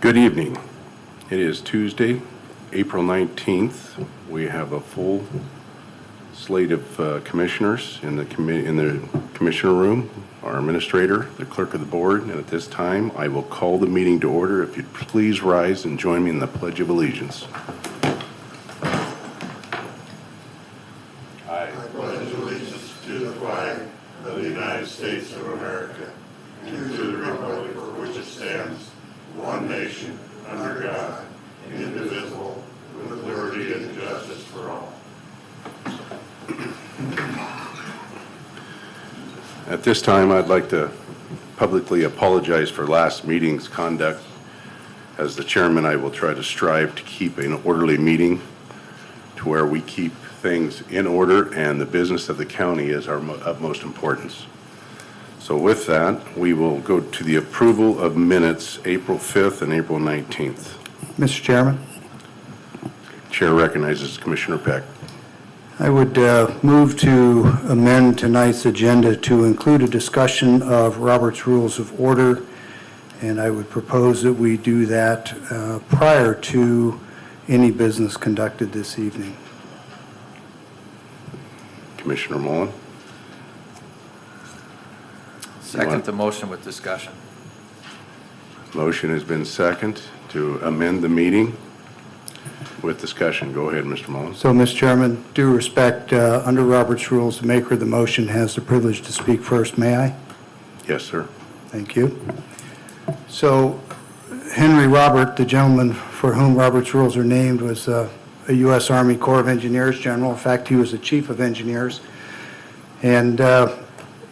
Good evening. It is Tuesday, April 19th. We have a full slate of commissioners in the commissioner room, our administrator, the clerk of the board, and at this time I will call the meeting to order. If you'd please rise and join me in the Pledge of Allegiance. I pledge allegiance to the flag of the United States of America and to the republic for which it stands, one nation, under God, indivisible, with liberty and justice for all. At this time, I'd like to publicly apologize for last meeting's conduct. As the chairman, I will try to strive to keep an orderly meeting to where we keep things in order and the business of the county is our utmost importance. So with that, we will go to the approval of minutes, April 5th and April 19th. Mr. Chairman, Chair recognizes Commissioner Peck. I would move to amend tonight's agenda to include a discussion of Robert's Rules of Order, and I would propose that we do that prior to any business conducted this evening. Commissioner Mullen. Second the motion with discussion. Motion has been seconded to amend the meeting with discussion. Go ahead, Mr. Mullen. So, Mr. Chairman, due respect, under Robert's Rules, the maker of the motion has the privilege to speak first. May I? Yes, sir. Thank you. So, Henry Robert, the gentleman for whom Robert's Rules are named, was a U.S. Army Corps of Engineers general. In fact, he was the chief of engineers. And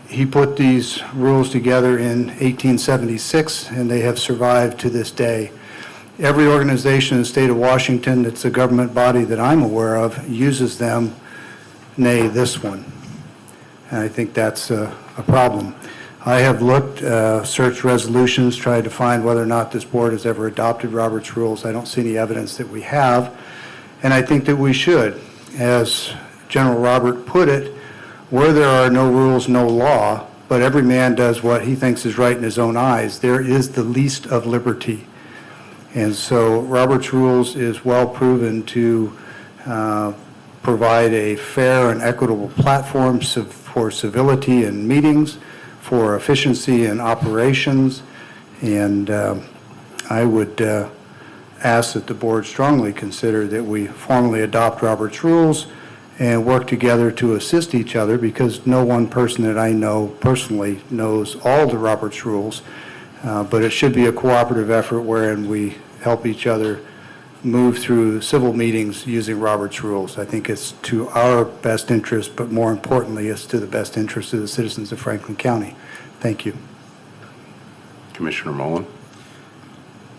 he put these rules together in 1876, and they have survived to this day. Every organization in the state of Washington that's a government body that I'm aware of uses them, nay, this one. And I think that's a problem. I have looked, searched resolutions, tried to find whether or not this board has ever adopted Robert's Rules. I don't see any evidence that we have, and I think that we should. As General Robert put it, where there are no rules, no law, but every man does what he thinks is right in his own eyes, there is the least of liberty. And so Robert's Rules is well proven to provide a fair and equitable platform for civility in meetings, for efficiency in operations, and I would ask that the board strongly consider that we formally adopt Robert's Rules and work together to assist each other, because no one person that I know personally knows all the Robert's Rules, but it should be a cooperative effort wherein we help each other move through civil meetings using Robert's Rules. I think it's to our best interest, but more importantly, it's to the best interest of the citizens of Franklin County. Thank you. Commissioner Mullen.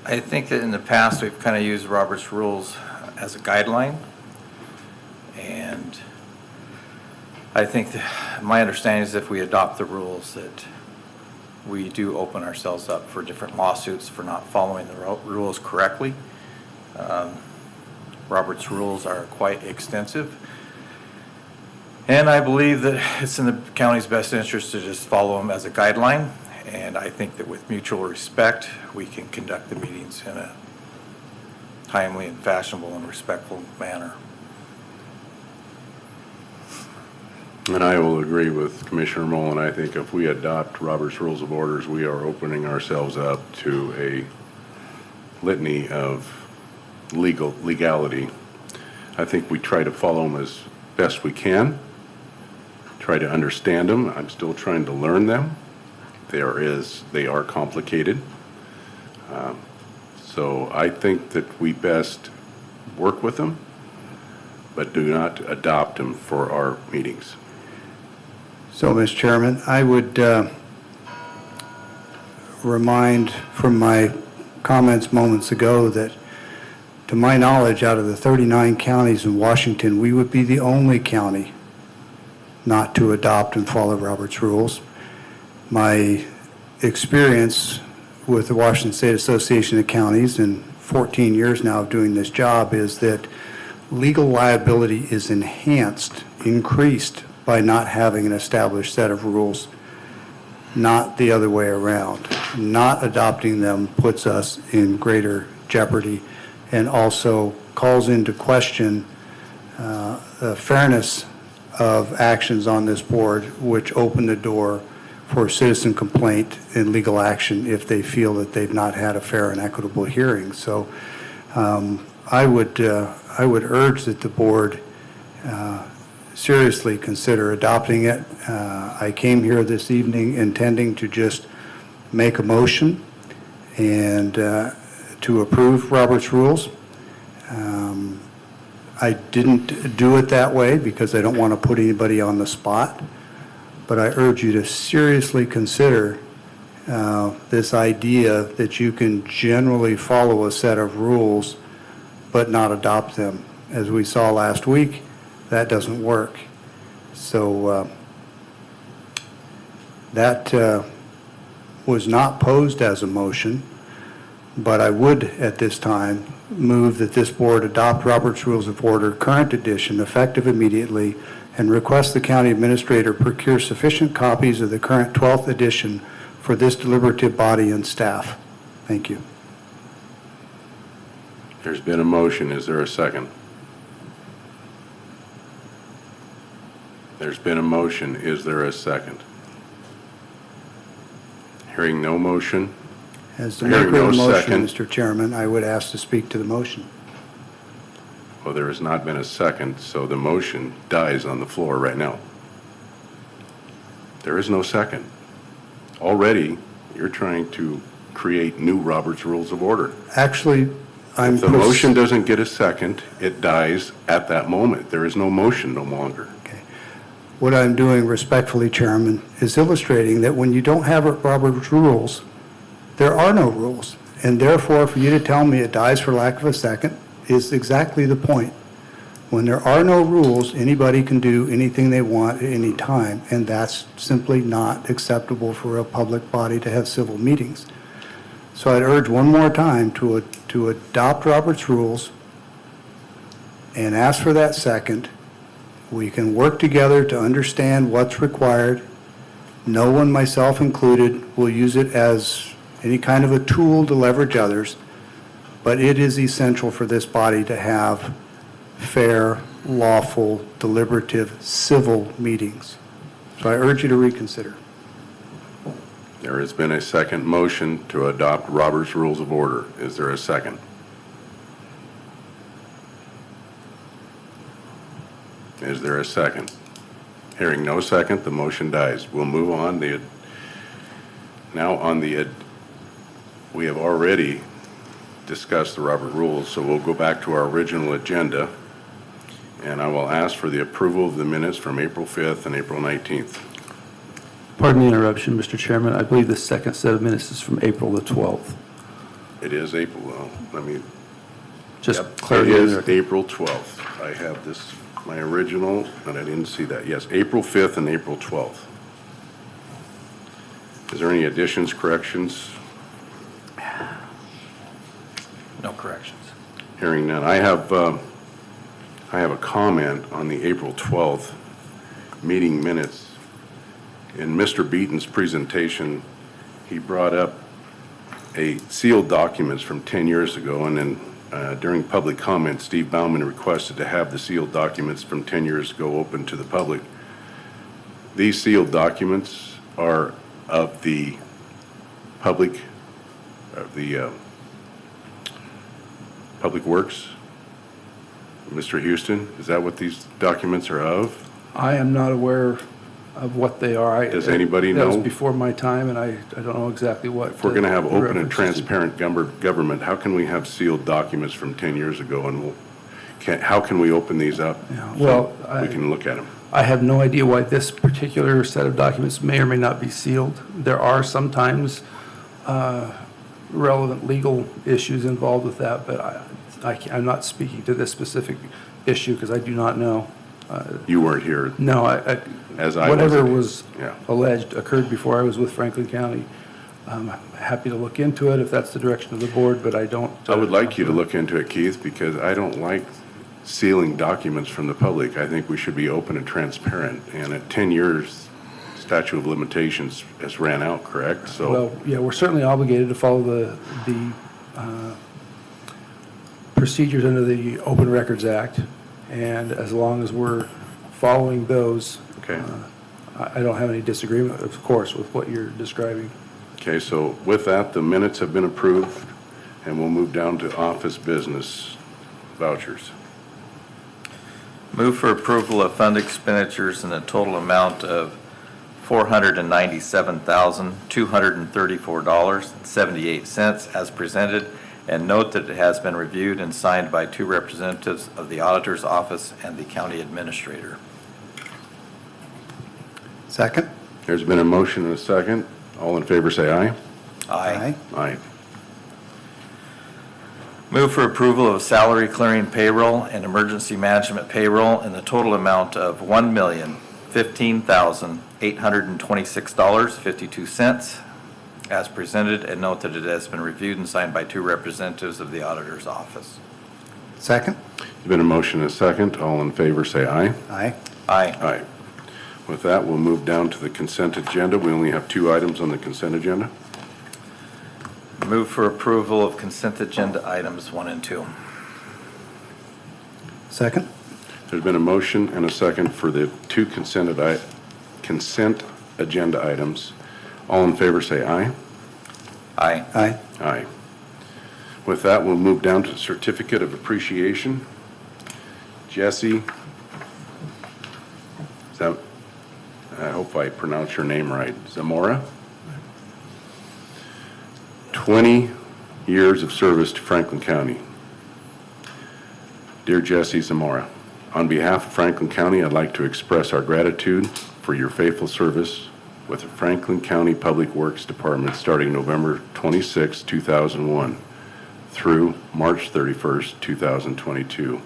I think that in the past we've kind of used Robert's Rules as a guideline, and I think that my understanding is if we adopt the rules that we do open ourselves up for different lawsuits for not following the rules correctly. Robert's Rules are quite extensive, and I believe that it's in the county's best interest to just follow them as a guideline, and I think that with mutual respect we can conduct the meetings in a timely and fashionable and respectful manner. And I will agree with Commissioner Mullen. I think if we adopt Robert's Rules of Orders, we are opening ourselves up to a litany of legality. I think we try to follow them as best we can, try to understand them. I'm still trying to learn them. They are complicated. So I think that we best work with them, but do not adopt them for our meetings. So, Mr. Chairman, I would remind from my comments moments ago that, to my knowledge, out of the 39 counties in Washington, we would be the only county not to adopt and follow Robert's Rules. My experience with the Washington State Association of Counties, and 14 years now of doing this job, is that legal liability is enhanced, increased, by not having an established set of rules, not the other way around. not adopting them puts us in greater jeopardy and also calls into question the fairness of actions on this board, which open the door for citizen complaint and legal action if they feel that they've not had a fair and equitable hearing. So I would urge that the board seriously consider adopting it. I came here this evening intending to just make a motion and to approve Robert's rules. I didn't do it that way because I don't want to put anybody on the spot, but I urge you to seriously consider this idea that you can generally follow a set of rules but not adopt them. As we saw last week, that doesn't work. So that was not posed as a motion, but I would at this time move that this board adopt Robert's Rules of Order, current edition, effective immediately, and request the county administrator procure sufficient copies of the current 12th edition for this deliberative body and staff. Thank you. There's been a motion. Is there a second? There's been a motion. Is there a second? Hearing no motion. As the Hearing maker of the no motion, second. Mr. Chairman, I would ask to speak to the motion. Well, there has not been a second, so the motion dies on the floor right now. There is no second. Already, you're trying to create new Robert's Rules of Order. Actually, I'm... If the motion doesn't get a second, it dies at that moment. There is no motion no longer. Okay. What I'm doing respectfully, Chairman, is illustrating that when you don't have Robert's rules, there are no rules. And therefore, for you to tell me it dies for lack of a second is exactly the point. When there are no rules, anybody can do anything they want at any time, and that's simply not acceptable for a public body to have civil meetings. So I'd urge one more time to adopt Robert's rules and ask for that second. We can work together to understand what's required. No one, myself included, will use it as any kind of a tool to leverage others, but it is essential for this body to have fair, lawful, deliberative, civil meetings. So I urge you to reconsider. There has been a second motion to adopt Robert's Rules of Order. Is there a second? Is there a second? Hearing no second, the motion dies. We'll move on. We have already discussed the Robert Rules, so we'll go back to our original agenda, and I will ask for the approval of the minutes from April 5th and April 19th. Pardon the interruption, Mr. Chairman. I believe the second set of minutes is from April the 12th. It is April, well, let me... Just Yep, clarity. it on is the record. April 12th. I have this, my original, and I didn't see that. Yes, April 5th and April 12th. Is there any additions, corrections? No corrections. Hearing none. I have a comment on the April 12th meeting minutes. In Mr. Beaton's presentation, he brought up sealed documents from 10 years ago, and then during public comment, Steve Bauman requested to have the sealed documents from 10 years ago open to the public. These sealed documents are of the Public Works. Mr. Houston, is that what these documents are of? I am not aware of what they are. Does anybody That was know? before my time, and I don't know exactly what. If we're going to have the open and reference is. transparent government, how can we have sealed documents from 10 years ago, and how can we open these up? Yeah, so well, we can look at them? I have no idea why this particular set of documents may or may not be sealed. There are sometimes relevant legal issues involved with that, but I'm not speaking to this specific issue because I do not know. You weren't here. No, As I whatever wasn't. was Yeah. alleged occurred before I was with Franklin County. I'm happy to look into it if that's the direction of the board, but I don't. I would like you to look into it, Keith, because I don't like sealing documents from the public. I think we should be open and transparent, and at 10 years, it's statute of limitations has ran out, correct? So, Well, yeah, we're certainly obligated to follow the procedures under the Open Records Act, and as long as we're following those, okay. I don't have any disagreement, of course, with what you're describing. Okay, so with that, the minutes have been approved, and we'll move down to office business vouchers. Move for approval of fund expenditures in a total amount of $497,234.78 as presented, and note that it has been reviewed and signed by 2 representatives of the Auditor's Office and the County Administrator. Second? There's been a motion and a second. All in favor say aye. Aye. Aye. Move for approval of salary clearing payroll and emergency management payroll in the total amount of $1,015,826.52 as presented, and note that it has been reviewed and signed by 2 representatives of the Auditor's Office. Second? There's been a motion and a second. All in favor say aye. Aye. Aye. Aye. With that, we'll move down to the consent agenda. We only have 2 items on the consent agenda. Move for approval of consent agenda items 1 and 2. Second? There's been a motion and a second for the 2 consent agenda items. All in favor say aye. Aye. Aye. Aye. With that, we'll move down to the certificate of appreciation. Jesse, I hope I pronounce your name right, Zamora. 20 years of service to Franklin County. Dear Jesse Zamora, on behalf of Franklin County, I'd like to express our gratitude for your faithful service with the Franklin County Public Works Department starting November 26, 2001 through March 31st, 2022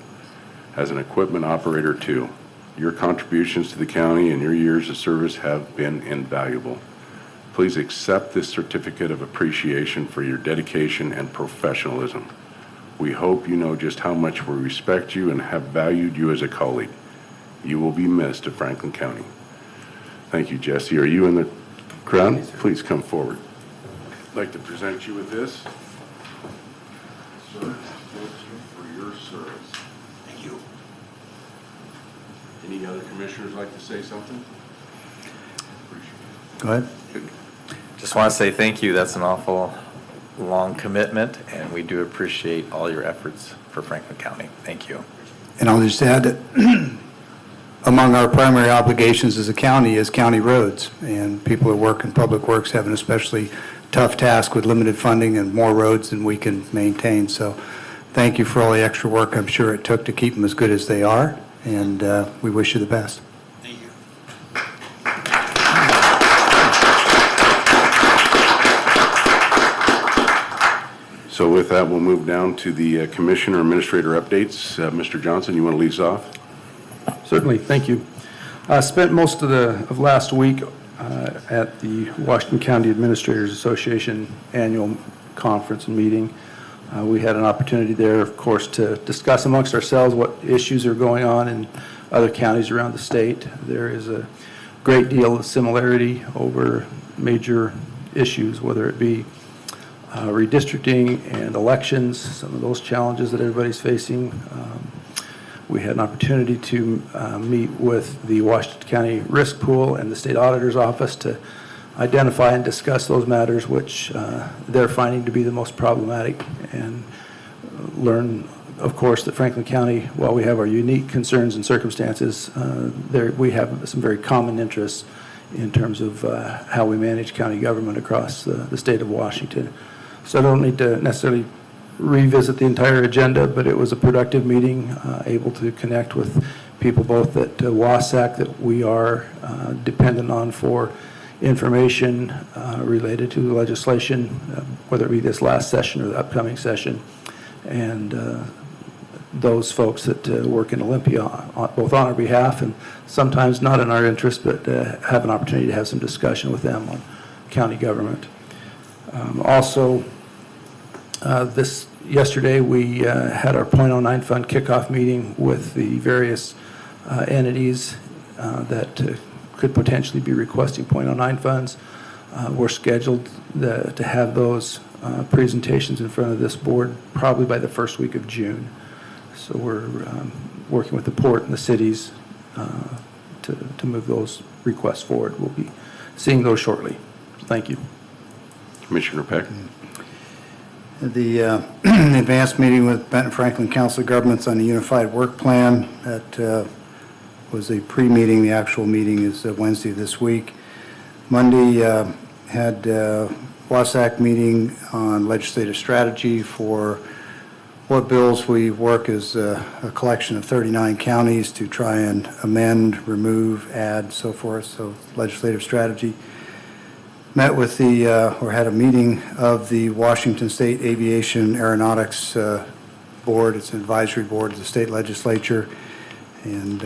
as an equipment operator too. Your contributions to the county and your years of service have been invaluable. Please accept this certificate of appreciation for your dedication and professionalism. We hope you know just how much we respect you and have valued you as a colleague. You will be missed at Franklin County. Thank you, Jesse. Are you in the crowd? Please come forward. I'd like to present you with this. Sir, thank you for your service. Thank you. Any other commissioners like to say something? Go ahead. Just want to say thank you. That's an awful long commitment, and we do appreciate all your efforts for Franklin County. Thank you. And I'll just add that among our primary obligations as a county is county roads, and people who work in public works have an especially tough task with limited funding and more roads than we can maintain. So thank you for all the extra work I'm sure it took to keep them as good as they are, and we wish you the best. Thank you. So with that, we'll move down to the Commissioner Administrator updates. Mr. Johnson, you want to lead us off? Certainly, thank you. I spent most of last week at the Washington County Administrators Association annual conference and meeting. We had an opportunity there, of course, to discuss amongst ourselves what issues are going on in other counties around the state. There is a great deal of similarity over major issues, whether it be redistricting and elections, some of those challenges that everybody's facing. We had an opportunity to meet with the Washington County Risk Pool and the State Auditor's Office to identify and discuss those matters which they're finding to be the most problematic, and learn, of course, that Franklin County, while we have our unique concerns and circumstances, we have some very common interests in terms of how we manage county government across the state of Washington. So I don't need to necessarily revisit the entire agenda, but it was a productive meeting, able to connect with people both at WASAC that we are dependent on for information related to legislation, whether it be this last session or the upcoming session, and those folks that work in Olympia, both on our behalf and sometimes not in our interest, but have an opportunity to have some discussion with them on county government. Also, yesterday we had our .09 fund kickoff meeting with the various entities that could potentially be requesting .09 funds. We're scheduled to have those presentations in front of this board probably by the first week of June. So we're working with the port and the cities to move those requests forward. We'll be seeing those shortly. Thank you. Commissioner Peck? The advanced meeting with Benton Franklin Council of Governments on the Unified Work Plan, that was a pre-meeting. The actual meeting is Wednesday this week. Monday had WASAC meeting on legislative strategy for what bills we work as a collection of 39 counties to try and amend, remove, add, so forth, so legislative strategy. Met with or had a meeting of the Washington State Aviation Aeronautics Board. It's an advisory board of the state legislature, and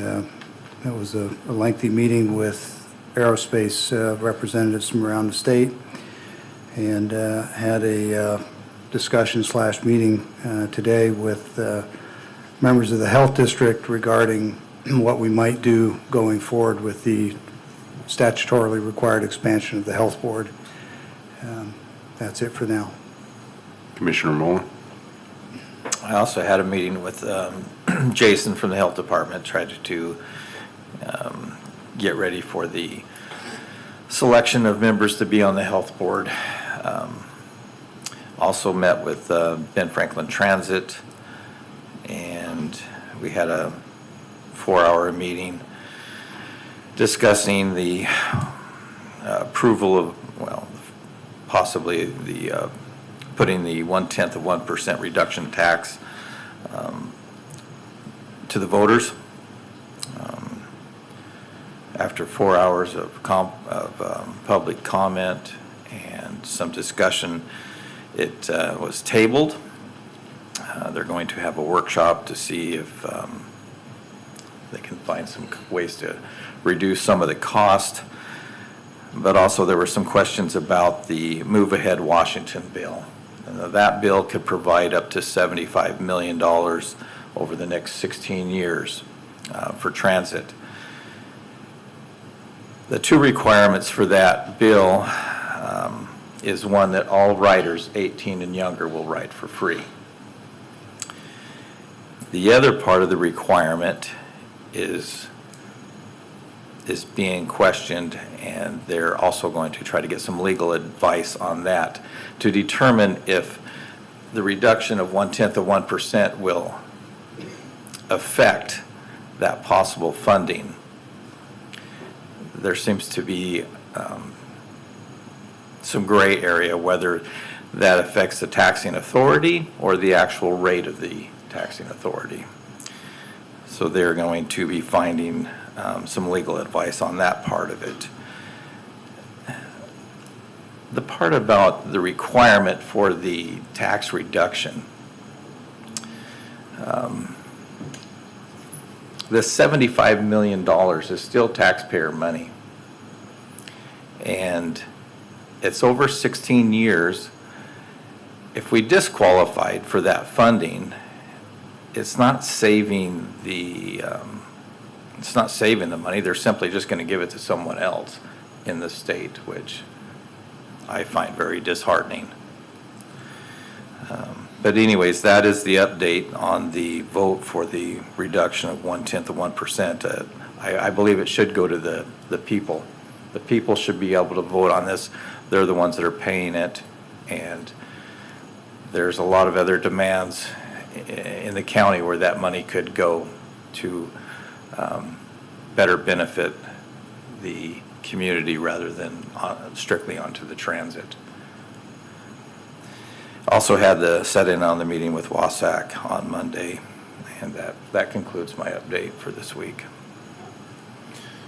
that was a lengthy meeting with aerospace representatives from around the state, and had a discussion/meeting today with members of the health district regarding what we might do going forward with the statutorily required expansion of the health board. That's it for now. Commissioner Mullen? I also had a meeting with Jason from the health department, tried to get ready for the selection of members to be on the health board. Also met with Ben Franklin Transit, and we had a 4-hour meeting discussing the approval of, well, possibly the putting the 0.1% reduction tax to the voters. After 4 hours of public comment and some discussion, it was tabled. They're going to have a workshop to see if they can find some ways to reduce some of the cost. But also there were some questions about the Move Ahead Washington bill. That bill could provide up to $75 million over the next 16 years for transit. The two requirements for that bill is one, that all riders 18 and younger will ride for free. The other part of the requirement is being questioned, and they're also going to try to get some legal advice on that to determine if the reduction of 0.1% will affect that possible funding. There seems to be some gray area whether that affects the taxing authority or the actual rate of the taxing authority. So they're going to be finding some legal advice on that part of it. The part about the requirement for the tax reduction, the $75 million is still taxpayer money. And it's over 16 years. If we disqualified for that funding, it's not saving the money. They're simply just going to give it to someone else in the state, which I find very disheartening. But anyways, that is the update on the vote for the reduction of 0.1%. I believe it should go to the people. The people should be able to vote on this. They're the ones that are paying it, and there's a lot of other demands in the county where that money could go to better benefit the community rather than strictly onto the transit. Also had the set-in on the meeting with WASAC on Monday, and that concludes my update for this week.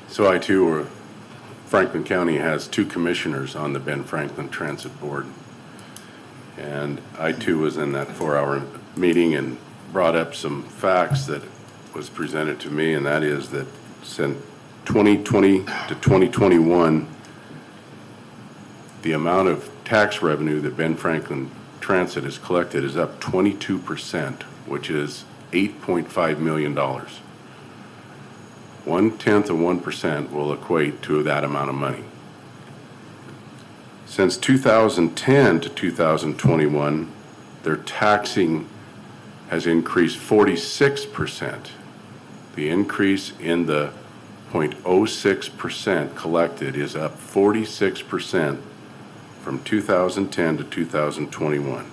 So I too, Franklin County has 2 commissioners on the Ben Franklin Transit Board. And I too was in that 4-hour meeting and brought up some facts that was presented to me, and that is that since 2020 to 2021, the amount of tax revenue that Ben Franklin Transit has collected is up 22%, which is $8.5 million. 1/10 of 1% will equate to that amount of money. Since 2010 to 2021, their taxing has increased 46%. The increase in the 0.06% collected is up 46% from 2010 to 2021.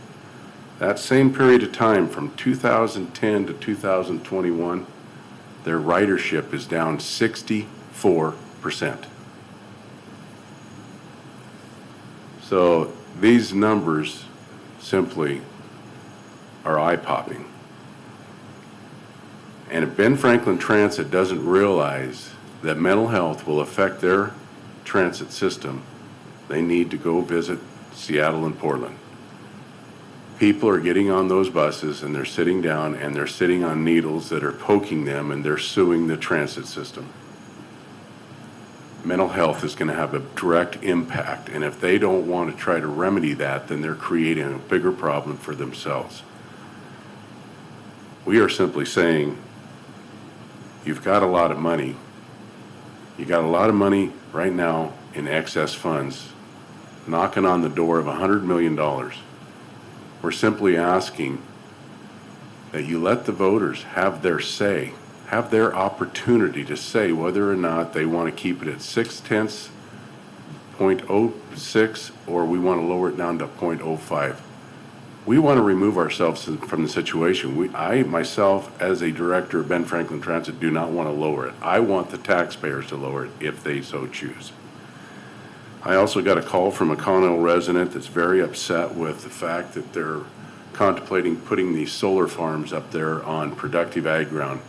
That same period of time, from 2010 to 2021, their ridership is down 64%. So these numbers simply are eye-popping. And if Ben Franklin Transit doesn't realize that mental health will affect their transit system, they need to go visit Seattle and Portland. People are getting on those buses and they're sitting down and they're sitting on needles that are poking them and they're suing the transit system. Mental health is going to have a direct impact, and if they don't want to try to remedy that, then they're creating a bigger problem for themselves. We are simply saying, you've got a lot of money. You got a lot of money right now in excess funds, knocking on the door of $100 million. We're simply asking that you let the voters have their say, have their opportunity to say whether or not they want to keep it at 0.6, 0.06, or we want to lower it down to 0.05. We want to remove ourselves from the situation. I, myself, as a director of Ben Franklin Transit, do not want to lower it. I want the taxpayers to lower it if they so choose. I also got a call from a Connell resident that's very upset with the fact that they're contemplating putting these solar farms up there on productive ag ground.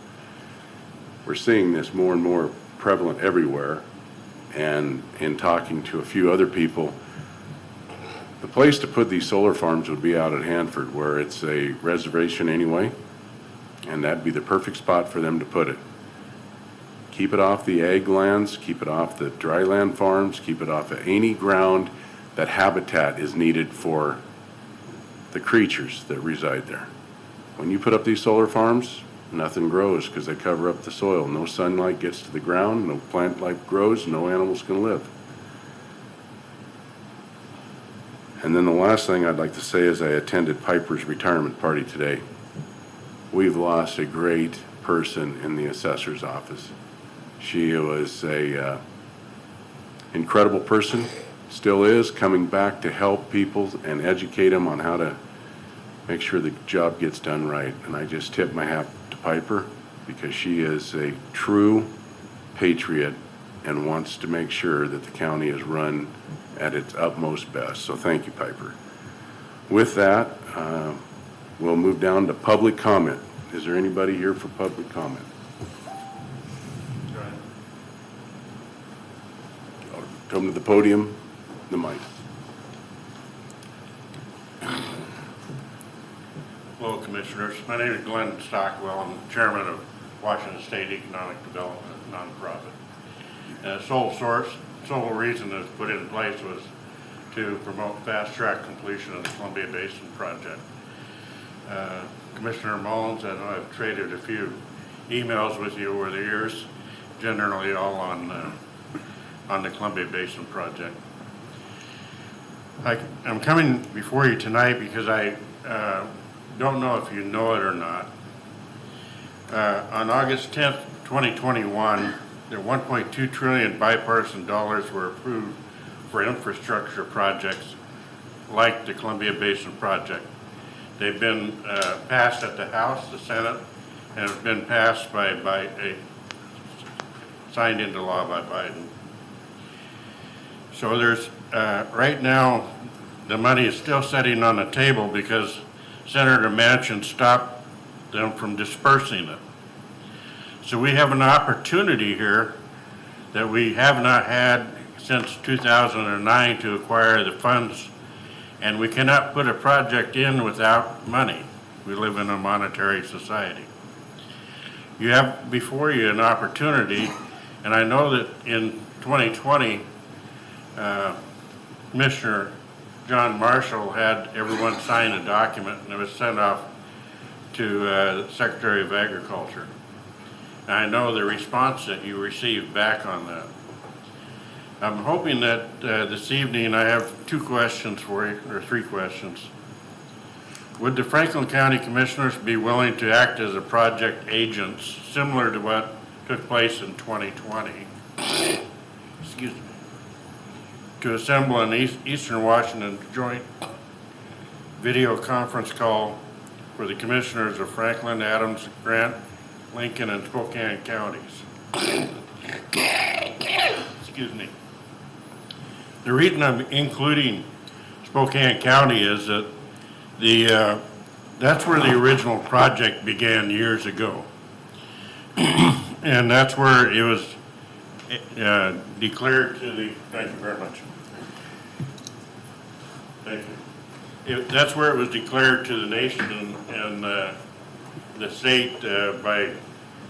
We're seeing this more and more prevalent everywhere, and in talking to a few other people, the place to put these solar farms would be out at Hanford, where it's a reservation anyway, and that'd be the perfect spot for them to put it. Keep it off the ag lands, keep it off the dry land farms, keep it off of any ground that habitat is needed for the creatures that reside there. When you put up these solar farms, nothing grows because they cover up the soil. No sunlight gets to the ground, no plant life grows, no animals can live. And then the last thing I'd like to say is I attended Piper's retirement party today. We've lost a great person in the assessor's office. She was a incredible person, still is, coming back to help people and educate them on how to make sure the job gets done right. And I just tip my hat to Piper because she is a true patriot and wants to make sure that the county is run at its utmost best. So thank you, Piper. With that, we'll move down to public comment. Is there anybody here for public comment? Come to the podium, the mic. Hello, Commissioners. My name is Glenn Stockwell. I'm Chairman of Washington State Economic Development Nonprofit. Sole reason it was put in place was to promote fast-track completion of the Columbia Basin project. Commissioner Mullins, I know I've traded a few emails with you over the years, generally all on the Columbia Basin project. I'm coming before you tonight because I don't know if you know it or not. On August 10th, 2021, the $1.2 trillion bipartisan dollars were approved for infrastructure projects like the Columbia Basin project. They've been passed at the House, the Senate, and have been passed signed into law by Biden. So there's, right now, the money is still sitting on the table because Senator Manchin stopped them from dispersing it. So we have an opportunity here that we have not had since 2009 to acquire the funds, and we cannot put a project in without money. We live in a monetary society. You have before you an opportunity, and I know that in 2020, Commissioner John Marshall had everyone sign a document, and it was sent off to the Secretary of Agriculture. I know the response that you received back on that. I'm hoping that this evening I have 2 questions for you, or 3 questions. Would the Franklin County Commissioners be willing to act as a project agents similar to what took place in 2020? Excuse me. To assemble an Eastern Washington joint video conference call for the Commissioners of Franklin, Adams, Grant, Lincoln, and Spokane counties. Excuse me. The reason I'm including Spokane County is that that's where the original project began years ago. And that's where it was declared to the, thank you very much. Thank you. That's where it was declared to the nation and the state by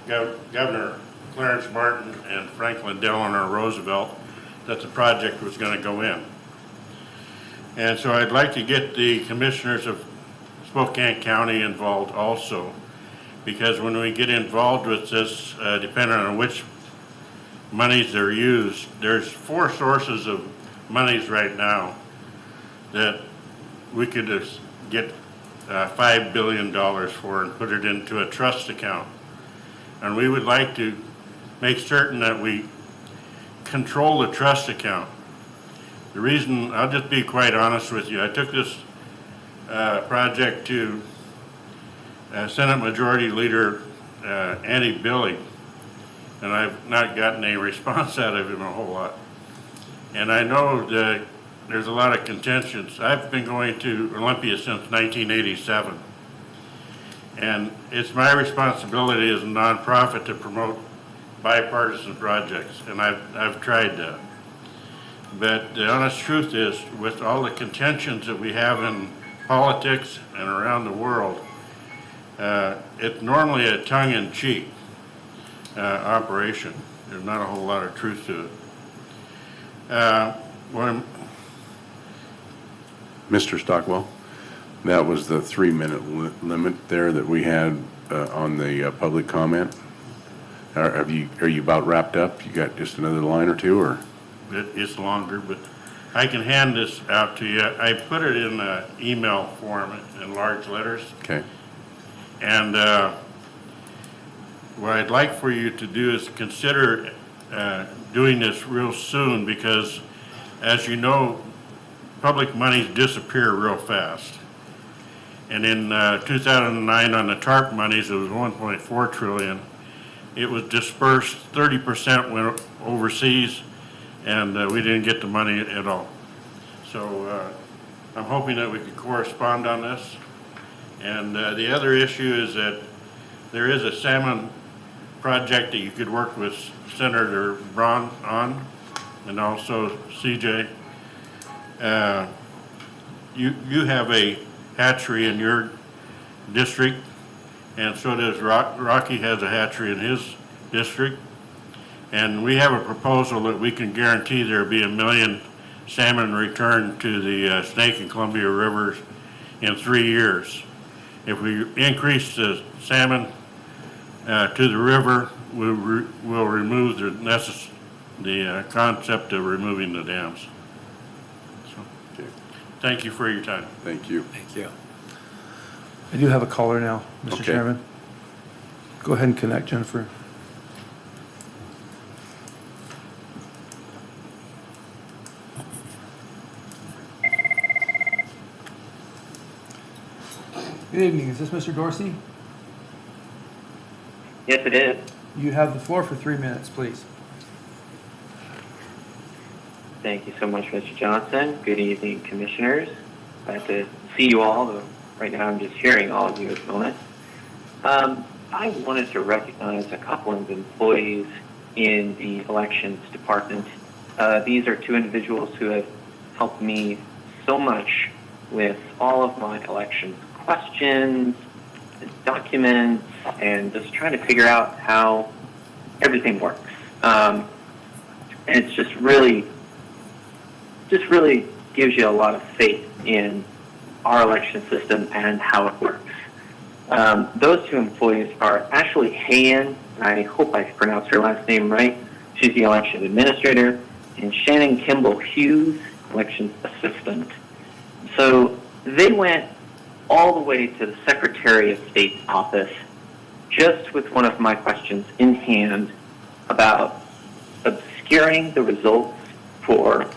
Governor Clarence Martin and Franklin Delano Roosevelt that the project was going to go in. And so I'd like to get the commissioners of Spokane County involved also, because when we get involved with this, depending on which monies are used, there's 4 sources of monies right now that we could just get $5 billion for and put it into a trust account. And we would like to make certain that we control the trust account. The reason, I'll just be quite honest with you, I took this project to Senate Majority Leader Andy Billy, and I've not gotten a response out of him a whole lot. And I know that there's a lot of contentions. I've been going to Olympia since 1987. And it's my responsibility as a nonprofit to promote bipartisan projects, and I've tried that. But the honest truth is, with all the contentions that we have in politics and around the world, it's normally a tongue-in-cheek operation. There's not a whole lot of truth to it. Mr. Stockwell, that was the 3-minute limit there that we had on the public comment. Are you about wrapped up? You got just another line or 2, or? It's longer, but I can hand this out to you. I put it in an email form in large letters. Okay. And what I'd like for you to do is consider doing this real soon, because as you know, public monies disappear real fast. And in 2009 on the TARP monies, it was 1.4 trillion. It was dispersed, 30% went overseas, and we didn't get the money at all. So I'm hoping that we could correspond on this. And the other issue is that there is a salmon project that you could work with Senator Braun on, and also CJ. You have a hatchery in your district, and so does Rocky has a hatchery in his district. And we have a proposal that we can guarantee there will be 1 million salmon returned to the Snake and Columbia rivers in 3 years. If we increase the salmon to the river, we'll remove the concept of removing the dams. So, Okay. thank you for your time. Thank you. Thank you. I do have a caller now, Mr. Okay. Chairman. Go ahead and connect, Jennifer. Good evening. Is this Mr. Dorsey? Yes, it is. You have the floor for 3 minutes, please. Thank you so much, Mr. Johnson. Good evening, commissioners. Glad to see you all, though right now I'm just hearing all of you at the moment. I wanted to recognize a couple of employees in the elections department. These are 2 individuals who have helped me so much with all of my elections questions, documents, and just trying to figure out how everything works. And it's just really gives you a lot of faith in our election system and how it works. Those two employees are Ashley Hayen, I hope I pronounced her last name right. She's the election administrator, and Shannon Kimball Hughes, election assistant. So they went all the way to the Secretary of State's office just with one of my questions in hand about obscuring the results for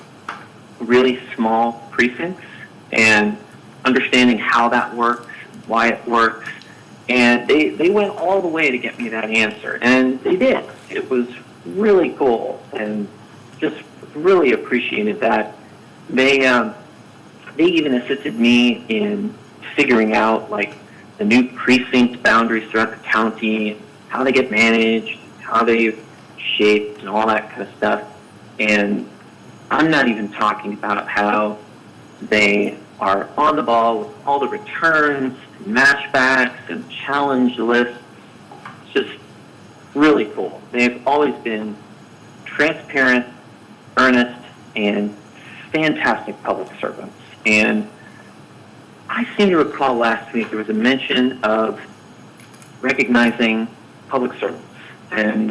really small precincts and understanding how that works, why it works. And they went all the way to get me that answer. And they did. It was really cool and just really appreciated that. They even assisted me in figuring out like the new precinct boundaries throughout the county, how they get managed, how they shaped and all that kind of stuff. And I'm not even talking about how they are on the ball with all the returns, matchbacks, and challenge lists. It's just really cool. They've always been transparent, earnest, and fantastic public servants. And I seem to recall last week there was a mention of recognizing public servants. And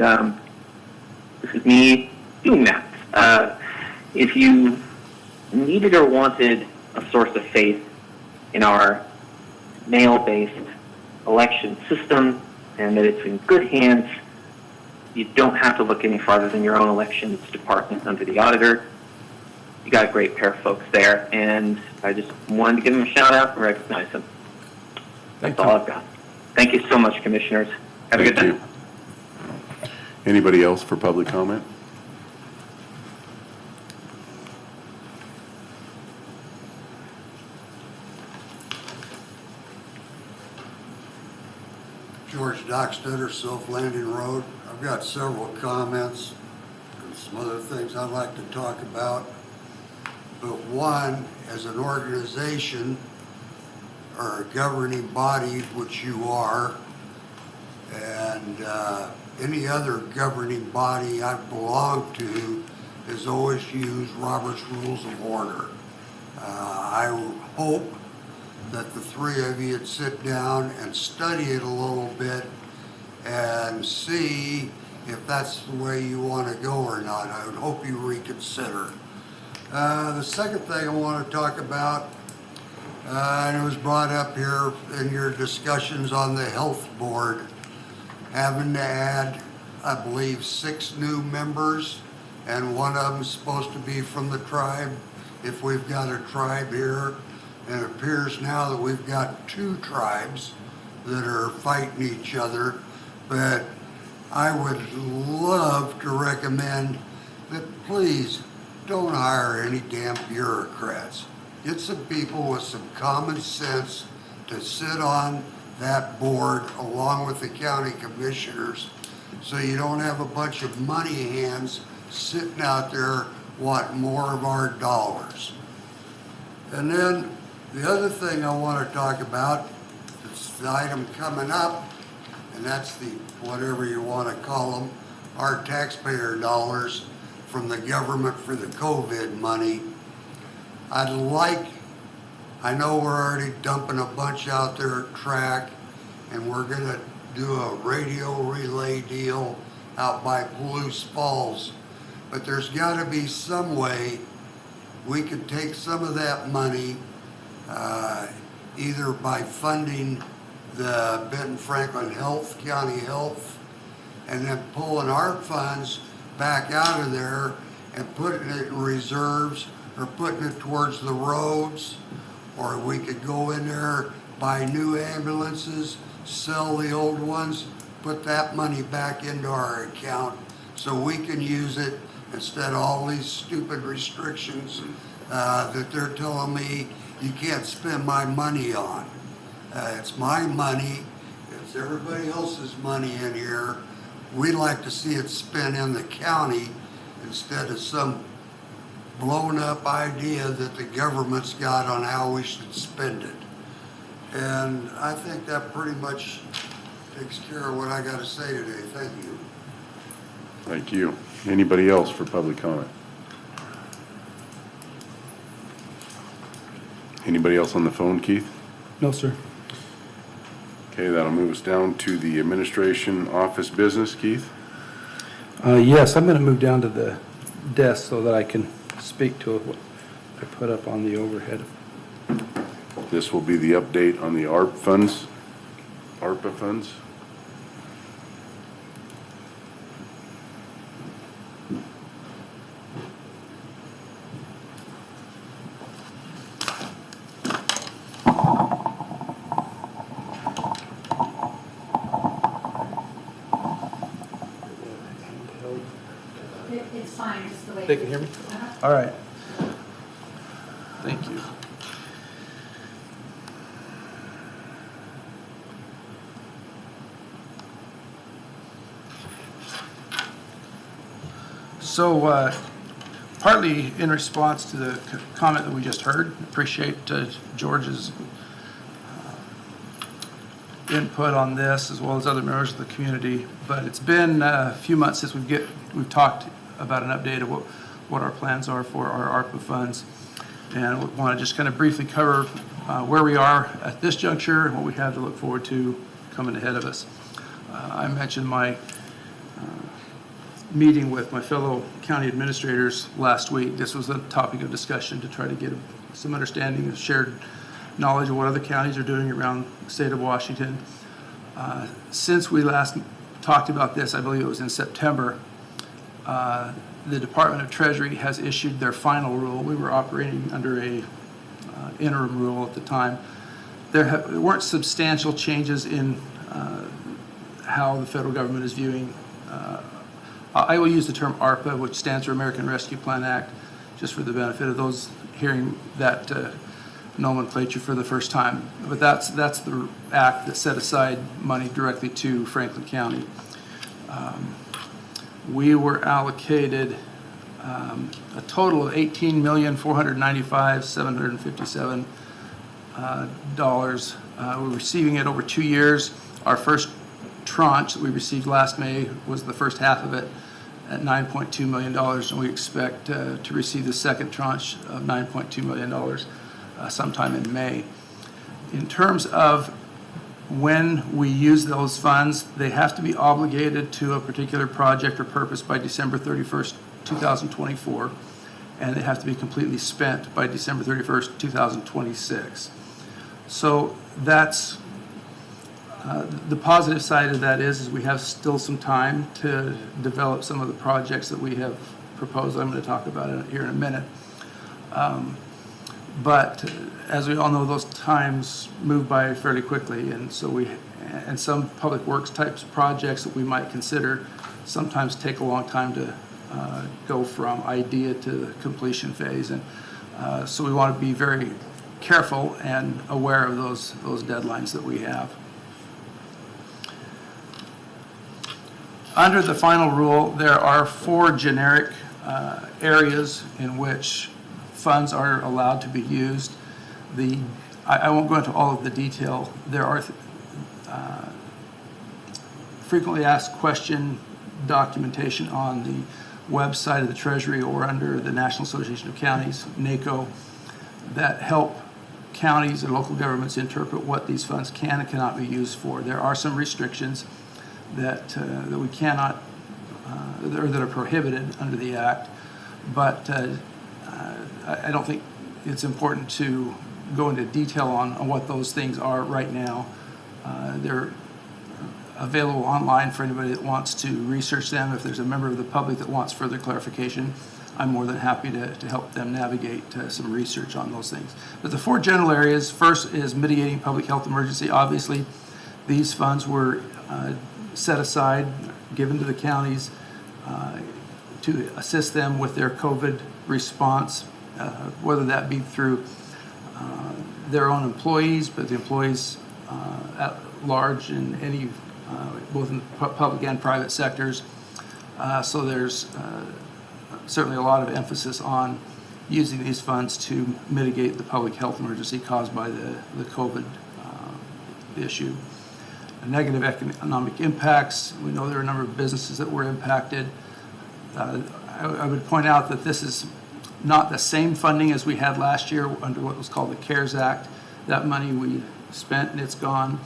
this is me doing that. If you needed or wanted a source of faith in our mail-based election system and that it's in good hands, you don't have to look any farther than your own elections department under the auditor. You got a great pair of folks there, and I just wanted to give them a shout out and recognize them. That's all I've got. Thank you so much, commissioners. Have a good Thank day. you. Anybody else for public comment? George Dockstetter, Self Landing Road. I've got several comments and some other things I'd like to talk about. But one, as an organization or a governing body, which you are, and any other governing body I belong to has always used Robert's Rules of Order. I hope that the three of you would sit down and study it a little bit and see if that's the way you want to go or not. I would hope you reconsider. The second thing I want to talk about, and it was brought up here in your discussions on the health board, having to add, I believe, 6 new members, and one of them is supposed to be from the tribe, if we've got a tribe here. And it appears now that we've got 2 tribes that are fighting each other. But I would love to recommend that please don't hire any damn bureaucrats. Get some people with some common sense to sit on that board along with the county commissioners, so you don't have a bunch of money hands sitting out there wanting more of our dollars. And then the other thing I want to talk about, it's the item coming up, and that's the, whatever you want to call them, our taxpayer dollars from the government for the COVID money. I know we're already dumping a bunch out there at track, and we're going to do a radio relay deal out by Palouse Falls. But there's got to be some way we could take some of that money, either by funding the Benton Franklin Health, County Health, and then pulling our funds back out of there and putting it in reserves or putting it towards the roads. Or we could go in there, buy new ambulances, sell the old ones, put that money back into our account so we can use it instead of all these stupid restrictions that they're telling me you can't spend my money on. It's my money. It's everybody else's money in here. We'd like to see it spent in the county instead of some blown up idea that the government's got on how we should spend it. And I think that pretty much takes care of what I got to say today. Thank you. Thank you. Anybody else for public comment? Anybody else on the phone, Keith? No, sir. Okay, that'll move us down to the administration office business. Keith? Yes, I'm going to move down to the desk so that I can speak to what I put up on the overhead. This will be the update on the ARP funds, ARPA funds. It's fine, just the way. They can hear me? All right. Thank you. So, partly in response to the comment that we just heard, appreciate George's input on this as well as other members of the community. But it's been a few months since we've talked about an update of what our plans are for our ARPA funds. And we want to just kind of briefly cover where we are at this juncture and what we have to look forward to coming ahead of us. I mentioned my meeting with my fellow county administrators last week. This was a topic of discussion to try to get some understanding of shared knowledge of what other counties are doing around the state of Washington. Since we last talked about this, I believe it was in September, the Department of Treasury has issued their final rule. We were operating under a interim rule at the time. There weren't substantial changes in how the federal government is viewing. I will use the term ARPA, which stands for American Rescue Plan Act, just for the benefit of those hearing that nomenclature for the first time. But that's the act that set aside money directly to Franklin County. We were allocated a total of $18,495,757. We're receiving it over 2 years. Our first tranche that we received last May was the first half of it at $9.2 million, and we expect to receive the second tranche of $9.2 million sometime in May. In terms of when we use those funds, they have to be obligated to a particular project or purpose by December 31st, 2024, and they have to be completely spent by December 31st, 2026. So that's the positive side of that is we have still some time to develop some of the projects that we have proposed. I'm going to talk about it here in a minute. But as we all know, those times move by fairly quickly, and so some public works types of projects that we might consider sometimes take a long time to go from idea to the completion phase, and so we want to be very careful and aware of those deadlines that we have. Under the final rule, there are 4 generic areas in which funds are allowed to be used. I won't go into all of the detail. There are frequently asked question documentation on the website of the Treasury or under the National Association of Counties, NACO, that help counties and local governments interpret what these funds can and cannot be used for. There are some restrictions that we cannot, or that are prohibited under the Act, but I don't think it's important to go into detail on what those things are right now. They're available online for anybody that wants to research them. If there's a member of the public that wants further clarification, I'm more than happy to help them navigate some research on those things. But the 4 general areas, first is mitigating public health emergency. Obviously, these funds were set aside, given to the counties to assist them with their COVID response, whether that be through their own employees, but the employees at large in any, both in the public and private sectors. So there's certainly a lot of emphasis on using these funds to mitigate the public health emergency caused by the COVID issue. Negative economic impacts. We know there are a number of businesses that were impacted. I would point out that this is not the same funding as we had last year under what was called the CARES Act. That money we spent and it's gone.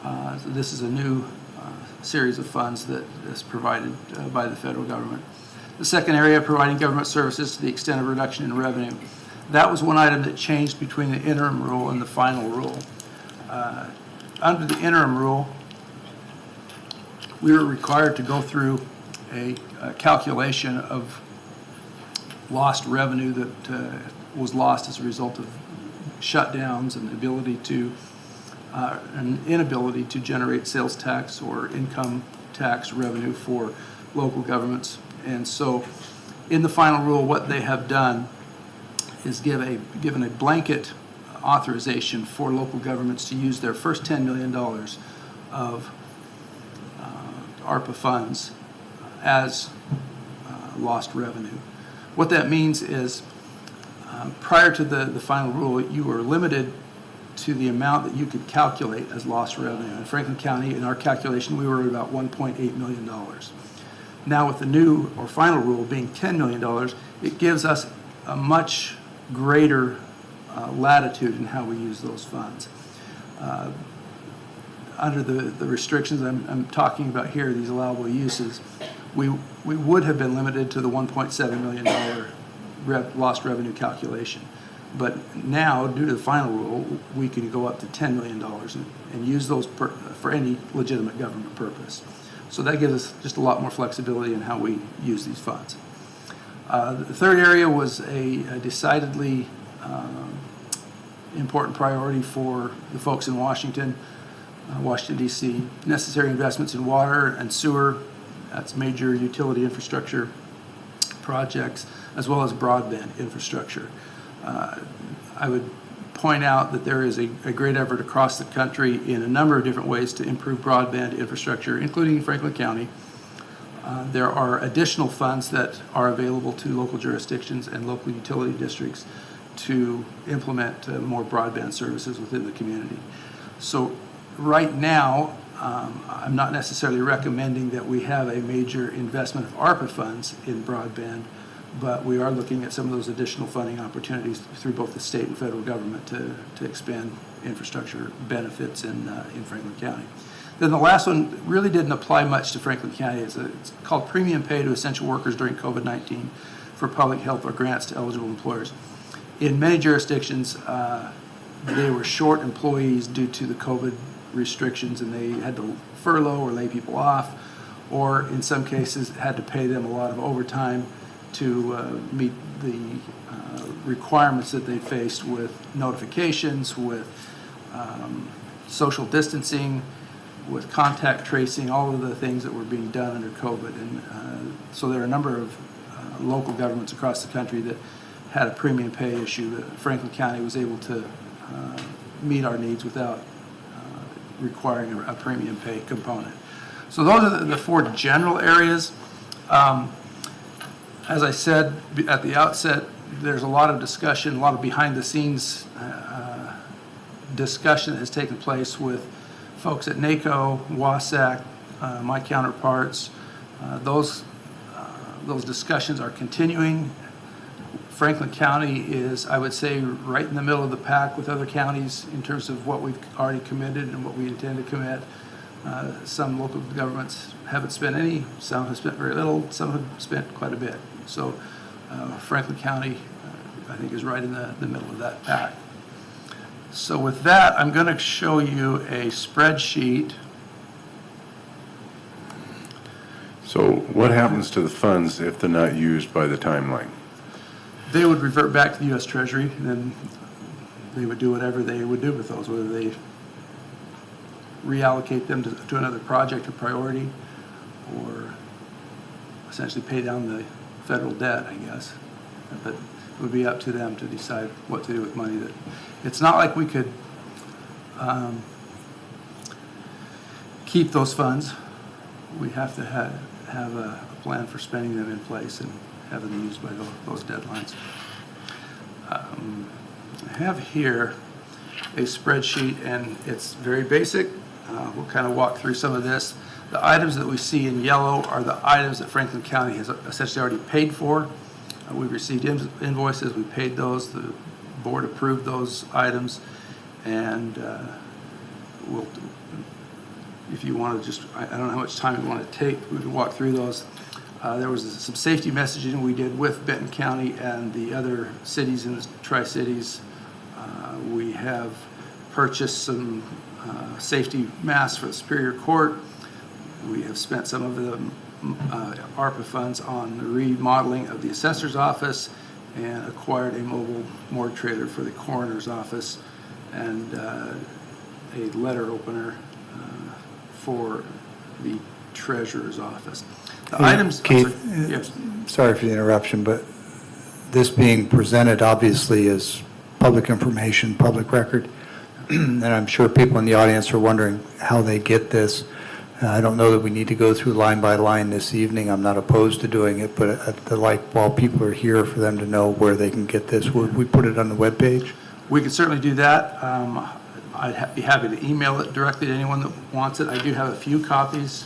So this is a new series of funds that is provided by the federal government. The second area, providing government services to the extent of reduction in revenue. That was one item that changed between the interim rule and the final rule. Under the interim rule, we were required to go through a calculation of lost revenue that was lost as a result of shutdowns and an inability to generate sales tax or income tax revenue for local governments. And so in the final rule, what they have done is given a blanket authorization for local governments to use their first $10 million of ARPA funds as lost revenue. What that means is prior to the final rule, you were limited to the amount that you could calculate as lost revenue. In Franklin County, in our calculation, we were at about $1.8 million. Now with the new or final rule being $10 million, it gives us a much greater latitude in how we use those funds. Under the restrictions I'm talking about here, these allowable uses, we would have been limited to the $1.7 million lost revenue calculation. But now, due to the final rule, we can go up to $10 million and use those for any legitimate government purpose. So that gives us just a lot more flexibility in how we use these funds. The third area was a decidedly important priority for the folks in Washington, D.C. Necessary investments in water and sewer, that's major utility infrastructure projects, as well as broadband infrastructure. I would point out that there is a great effort across the country in a number of different ways to improve broadband infrastructure, including in Franklin County. There are additional funds that are available to local jurisdictions and local utility districts to implement more broadband services within the community. So right now, I'm not necessarily recommending that we have a major investment of ARPA funds in broadband, but we are looking at some of those additional funding opportunities through both the state and federal government to expand infrastructure benefits in Franklin County. Then the last one really didn't apply much to Franklin County. It's called Premium Pay to Essential Workers During COVID-19 for Public Health or Grants to Eligible Employers. In many jurisdictions, they were short employees due to the COVID restrictions, and they had to furlough or lay people off, or in some cases had to pay them a lot of overtime to meet the requirements that they faced with notifications, with social distancing, with contact tracing, all of the things that were being done under COVID. And so there are a number of local governments across the country that had a premium pay issue that Franklin County was able to meet our needs without requiring a premium pay component. So those are the four general areas. As I said at the outset, there's a lot of discussion, a lot of behind-the-scenes discussion that has taken place with folks at NACO, WASAC, my counterparts. Those discussions are continuing. Franklin County is, I would say, right in the middle of the pack with other counties in terms of what we've already committed and what we intend to commit. Some local governments haven't spent any, some have spent very little, some have spent quite a bit. So Franklin County, I think, is right in the middle of that pack. So with that, I'm going to show you a spreadsheet. So what happens to the funds if they're not used by the timeline? They would revert back to the U.S. Treasury, and then they would do whatever they would do with those, whether they reallocate them to another project or priority, or essentially pay down the federal debt, I guess. But it would be up to them to decide what to do with money. It's not like we could keep those funds. We have to have a plan for spending them in place and have them used by those deadlines. I have here a spreadsheet, and it's very basic. We'll kind of walk through some of this. The items that we see in yellow are the items that Franklin County has essentially already paid for. We've received invoices, we paid those, the board approved those items, and if you want to just, I don't know how much time you want to take, we can walk through those. There was some safety messaging we did with Benton County and the other cities in the Tri-Cities. We have purchased some safety masks for the Superior Court. We have spent some of the ARPA funds on the remodeling of the assessor's office and acquired a mobile morgue trailer for the coroner's office and a letter opener for the treasurer's office. The items. Keith, Yes. sorry for the interruption, but this being presented obviously is public information, public record, and I'm sure people in the audience are wondering how they get this. I don't know that we need to go through line by line this evening. I'm not opposed to doing it, but I'd like, while people are here, for them to know where they can get this. Would we put it on the webpage? We could certainly do that. I'd be happy to email it directly to anyone that wants it. I do have a few copies.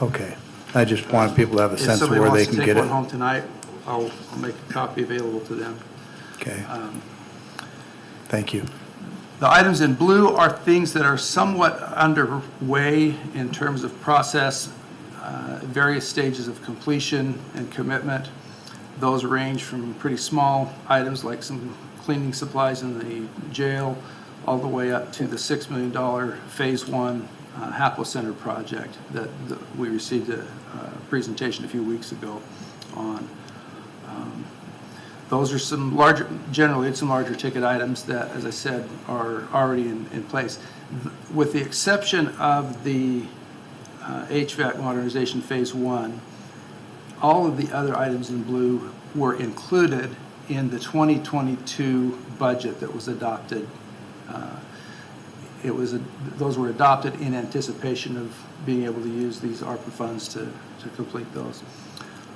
Okay. I just want people to have a If sense of somebody where they wants to can take get one it. home tonight, I'll make a copy available to them. Okay. Thank you. The items in blue are things that are somewhat underway in terms of process, various stages of completion and commitment. Those range from pretty small items like some cleaning supplies in the jail all the way up to the $6 million Phase 1 Hapo Center project that we received a presentation a few weeks ago on. Those are some larger, generally it's some larger ticket items that, as I said, are already in place. With the exception of the HVAC modernization Phase 1, all of the other items in blue were included in the 2022 budget that was adopted. Those were adopted in anticipation of being able to use these ARPA funds to complete those.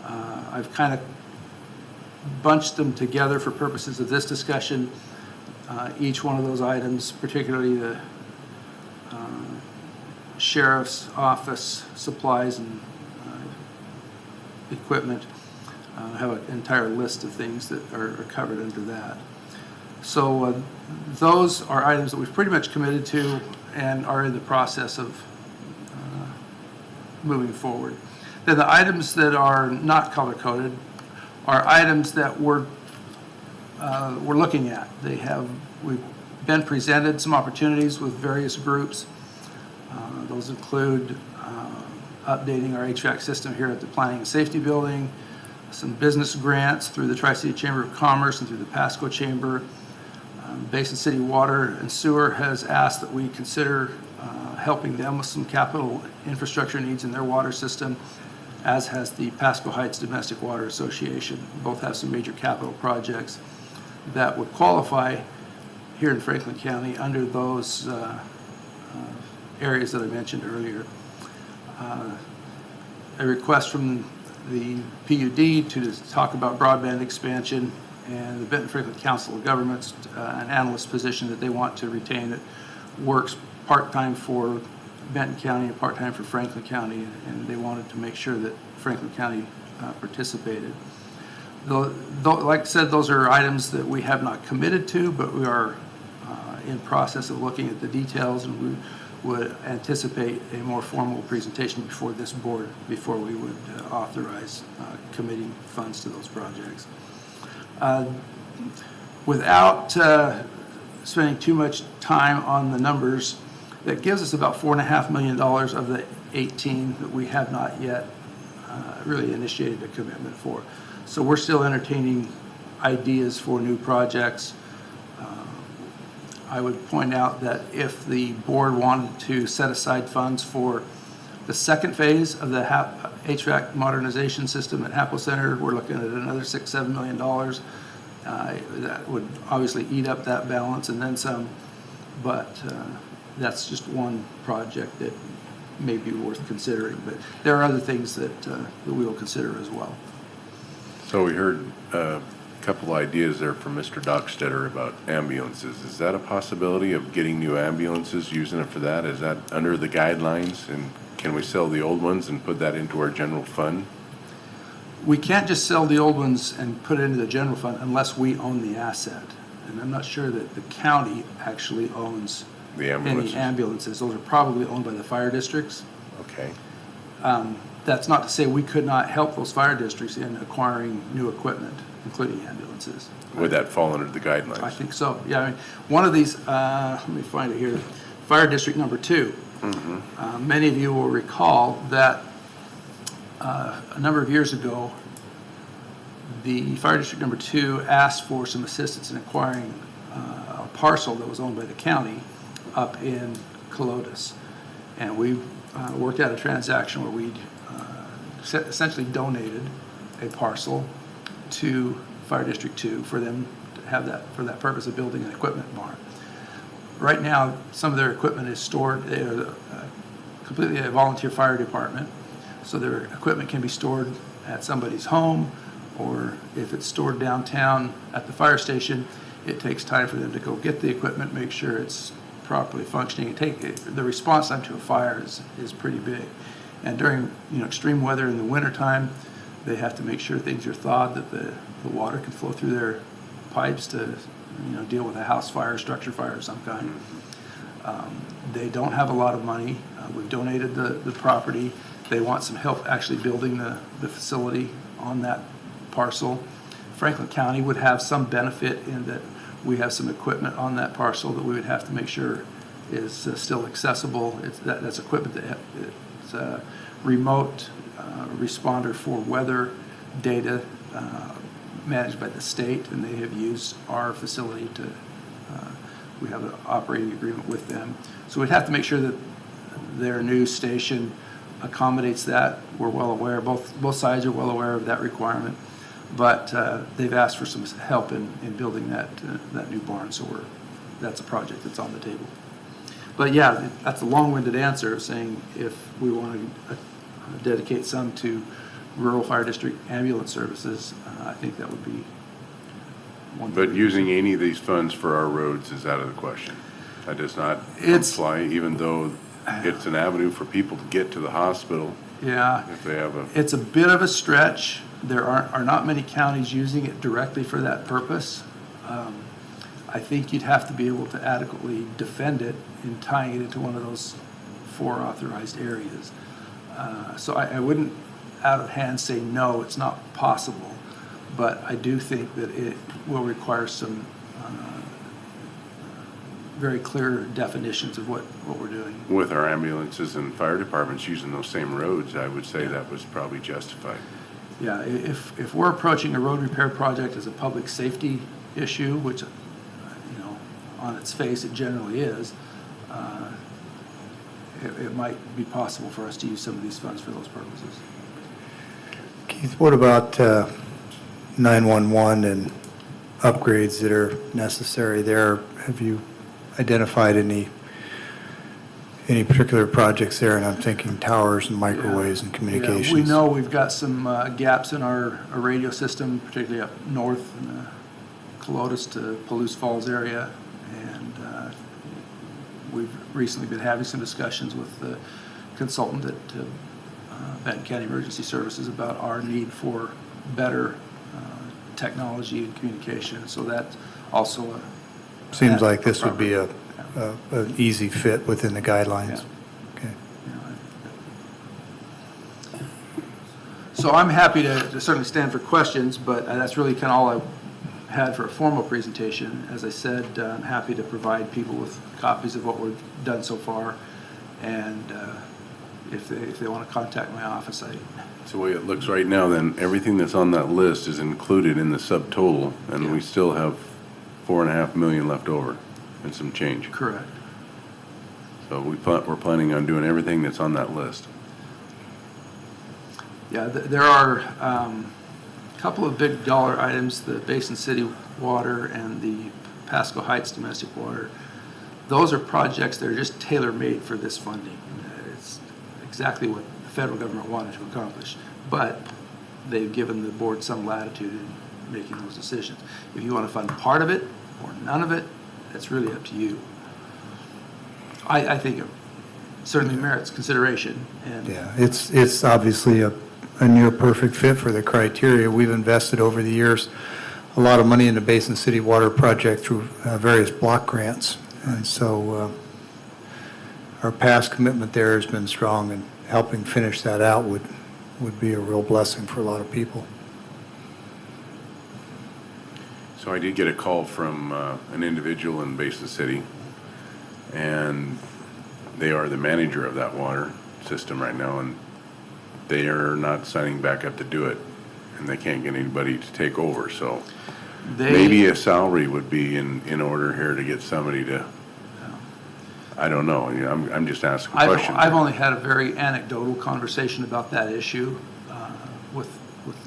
I've kind of bunched them together for purposes of this discussion. Each one of those items, particularly the sheriff's office supplies and equipment, have an entire list of things that are covered under that. So those are items that we've pretty much committed to and are in the process of moving forward. Then the items that are not color-coded are items that we're looking at. We've been presented some opportunities with various groups. Those include updating our HVAC system here at the Planning and Safety Building, some business grants through the Tri-City Chamber of Commerce and through the Pasco Chamber. Basin City Water and Sewer has asked that we consider helping them with some capital infrastructure needs in their water system, as has the Pasco Heights Domestic Water Association. Both have some major capital projects that would qualify here in Franklin County under those areas that I mentioned earlier. A request from the PUD to talk about broadband expansion, and the Benton Franklin Council of Governments, an analyst position that they want to retain that works part-time for Benton County and part-time for Franklin County, and they wanted to make sure that Franklin County participated. Like I said, those are items that we have not committed to, but we are in process of looking at the details, and we would anticipate a more formal presentation before this board before we would authorize committing funds to those projects. Without spending too much time on the numbers, that gives us about $4.5 million of the 18 that we have not yet really initiated a commitment for. So we're still entertaining ideas for new projects. I would point out that if the board wanted to set aside funds for the second phase of the HVAC modernization system at Hapo Center, we're looking at another $6-7 million. That would obviously eat up that balance and then some, but that's just one project that may be worth considering. But there are other things that we will consider as well. So we heard a couple ideas there from Mr. Dockstetter about ambulances. Is that a possibility of getting new ambulances, using it for that? Is that under the guidelines? And can we sell the old ones and put that into our general fund? We can't just sell the old ones and put it into the general fund unless we own the asset. And I'm not sure that the county actually owns The ambulances? Any ambulances. Those are probably owned by the fire districts. Okay. That's not to say we could not help those fire districts in acquiring new equipment, including ambulances. Would that fall under the guidelines? I think so, yeah. I mean, one of these, let me find it here, Fire District Number 2. Many of you will recall that a number of years ago, the Fire District Number 2 asked for some assistance in acquiring a parcel that was owned by the county up in Colotus. And we worked out a transaction where we essentially donated a parcel to Fire District 2 for them to have that, for that purpose of building an equipment barn. Right now, some of their equipment is stored, they are completely a volunteer fire department, so their equipment can be stored at somebody's home, or if it's stored downtown at the fire station, it takes time for them to go get the equipment, make sure it's properly functioning. The response time to a fire is pretty big. And during extreme weather in the wintertime, they have to make sure things are thawed, that the water can flow through their pipes to deal with a house fire, structure fire of some kind. They don't have a lot of money. We've donated the property. They want some help actually building the facility on that parcel. Franklin County would have some benefit in that we have some equipment on that parcel that we would have to make sure is still accessible. That's equipment that it's a remote responder for weather data managed by the state, and they have used our facility to, we have an operating agreement with them. So we'd have to make sure that their new station accommodates that. We're well aware, both sides are well aware of that requirement, but they've asked for some help in building that new barn, so that's a project that's on the table. But yeah, that's a long-winded answer of saying if we want to dedicate some to rural fire district ambulance services, I think that would be one. But using any of these funds for our roads is out of the question. That does not apply, even though it's an avenue for people to get to the hospital. Yeah, If they have it's a bit of a stretch. There are not many counties using it directly for that purpose. I think you'd have to be able to adequately defend it in tying it into one of those 4 authorized areas. So I wouldn't out of hand say no, it's not possible, but I do think that it will require some very clear definitions of what we're doing. with our ambulances and fire departments using those same roads, I would say that was probably justified. Yeah, if we're approaching a road repair project as a public safety issue, which, on its face it generally is, it might be possible for us to use some of these funds for those purposes. Keith, what about 911 and upgrades that are necessary there? Have you identified any particular projects there? And I'm thinking towers and microwaves and communications. Yeah, we know we've got some gaps in our radio system, particularly up north in the Colotus to Palouse Falls area, and we've recently been having some discussions with the consultant at Benton County Emergency Services about our need for better technology and communication. So that's also Seems like this would be an easy fit within the guidelines. Yeah. Okay. So I'm happy to certainly stand for questions, but that's really kind of all I had for a formal presentation. As I said, I'm happy to provide people with copies of what we've done so far, and if they want to contact my office, So the way it looks right now, then, everything that's on that list is included in the subtotal, and we still have $4.5 million left over and some change. correct. So we're planning on doing everything that's on that list. Yeah, there are a couple of big dollar items, the Basin City Water and the Pasco Heights Domestic Water. Those are projects that are just tailor-made for this funding. It's exactly what the federal government wanted to accomplish, but they've given the board some latitude in making those decisions. If you want to fund part of it or none of it, that's really up to you. I think it certainly merits consideration. And Yeah, it's obviously a near perfect fit for the criteria. We've invested over the years a lot of money in the Basin City Water Project through various block grants. And so our past commitment there has been strong, and helping finish that out would be a real blessing for a lot of people. So I did get a call from an individual in Basin City, and they are the manager of that water system right now, and they are not signing back up to do it, and they can't get anybody to take over. So maybe a salary would be in order here to get somebody to, I don't know. You know, I'm just asking questions. I've only had a very anecdotal conversation about that issue with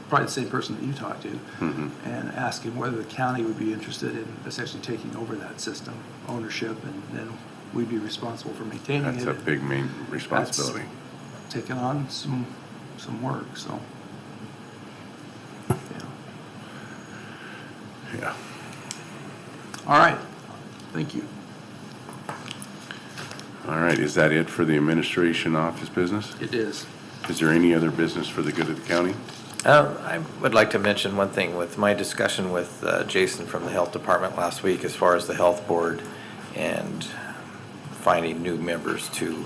probably the same person that you talked to, and asking whether the county would be interested in essentially taking over that system ownership, and then we'd be responsible for maintaining it. That's a big main responsibility. That's taking on some work, so. Yeah. All right, thank you. All right, is that it for the administration office business? It is. Is there any other business for the good of the county? I would like to mention one thing with my discussion with Jason from the Health Department last week as far as the Health Board and finding new members to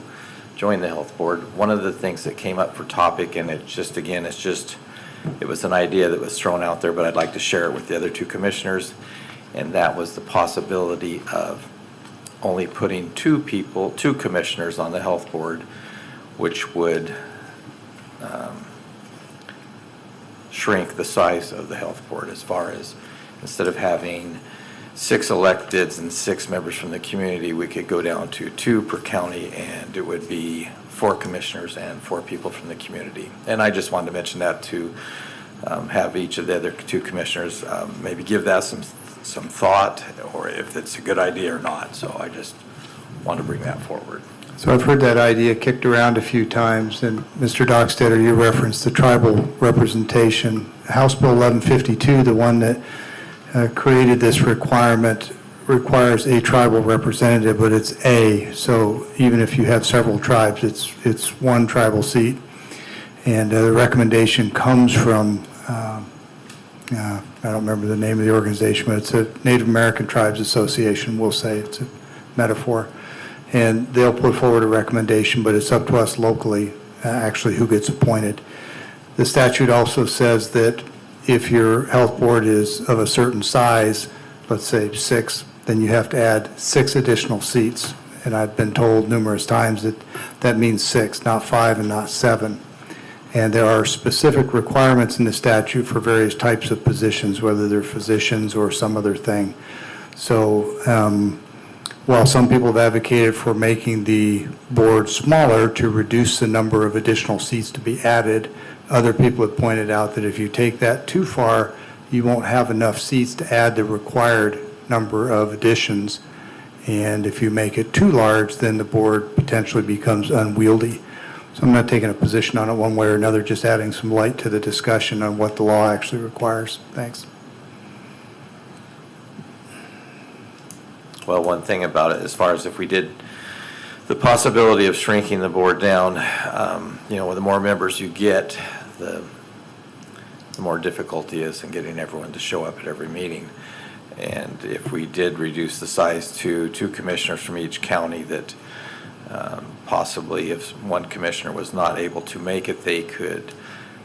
join the Health Board. One of the things that came up for topic, and it was an idea that was thrown out there, but I'd like to share it with the other two commissioners, and that was the possibility of only putting two commissioners on the Health Board, which would shrink the size of the Health Board, as far as instead of having 6 electeds and 6 members from the community, we could go down to 2 per county, and it would be 4 commissioners and 4 people from the community. And I just wanted to mention that to have each of the other 2 commissioners maybe give that some thought, or if it's a good idea or not. So I just want to bring that forward. So I've heard that idea kicked around a few times, and Mr. Dockstetter, you referenced the tribal representation. House Bill 1152, the one that created this requirement, requires a tribal representative, but it's A. So even if you have several tribes, it's one tribal seat. And the recommendation comes from, I don't remember the name of the organization, but it's a Native American Tribes Association, we'll say. It's a metaphor. And they'll put forward a recommendation, but it's up to us locally, actually, who gets appointed. The statute also says that if your health board is of a certain size, let's say 6, then you have to add 6 additional seats. And I've been told numerous times that that means 6, not 5 and not 7. And there are specific requirements in the statute for various types of positions, whether they're physicians or some other thing. So while some people have advocated for making the board smaller to reduce the number of additional seats to be added, other people have pointed out that if you take that too far, you won't have enough seats to add the required number of additions. And if you make it too large, then the board potentially becomes unwieldy. So I'm not taking a position on it one way or another, just adding some light to the discussion on what the law actually requires. Thanks. Well, one thing about it, as far as if we did the possibility of shrinking the board down, the more members you get, the more difficulty is in getting everyone to show up at every meeting. And if we did reduce the size to 2 commissioners from each county, that possibly if one commissioner was not able to make it, they could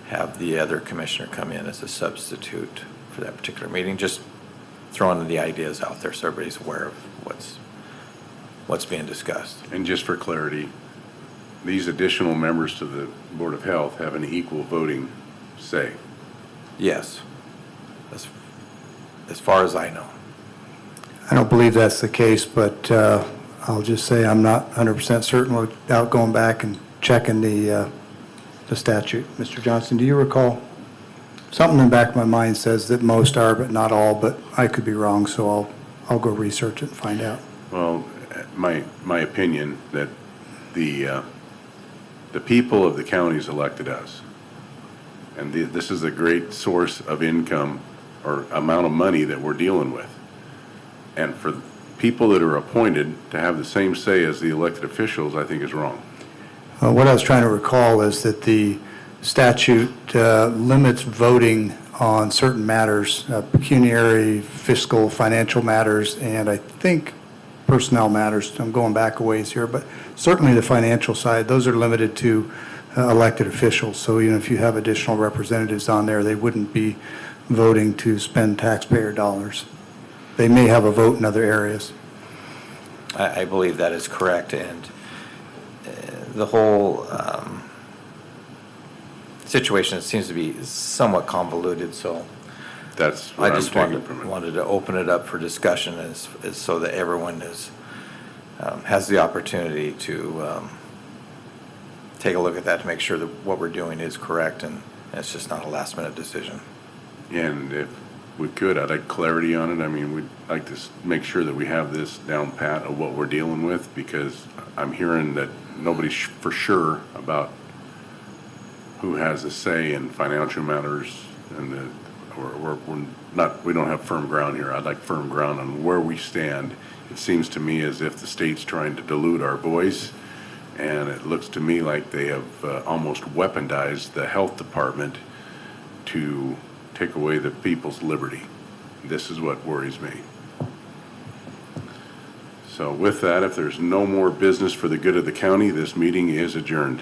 have the other commissioner come in as a substitute for that particular meeting. Just throwing the ideas out there so everybody's aware of what's being discussed. And just for clarity, these additional members to the Board of Health have an equal voting say. Yes, as far as I know. I don't believe that's the case, but I'll just say I'm not 100% certain without going back and checking the statute. Mr. Johnson, do you recall? Something in the back of my mind says that most are, but not all, but I could be wrong, so I'll go research it and find out. Well, my opinion that the people of the counties elected us, and this is a great source of income or amount of money that we're dealing with. And for people that are appointed to have the same say as the elected officials, I think is wrong. What I was trying to recall is that the statute limits voting on certain matters, pecuniary, fiscal, financial matters, and I think personnel matters. I'm going back a ways here, but certainly the financial side, those are limited to elected officials. So, if you have additional representatives on there, they wouldn't be voting to spend taxpayer dollars. They may have a vote in other areas. I believe that is correct, and the whole situation seems to be somewhat convoluted, so That's I what I'm just taking from it. wanted to open it up for discussion as so that everyone has the opportunity to take a look at that to make sure that what we're doing is correct and it's just not a last-minute decision. And if we could, I'd like clarity on it. I mean, we'd like to make sure that we have this down pat of what we're dealing with, because I'm hearing that nobody's for sure about who has a say in financial matters, and we don't have firm ground here. I'd like firm ground on where we stand. It seems to me as if the state's trying to dilute our voice, and it looks to me like they have almost weaponized the health department to take away the people's liberty. This is what worries me. So with that, if there's no more business for the good of the county, this meeting is adjourned.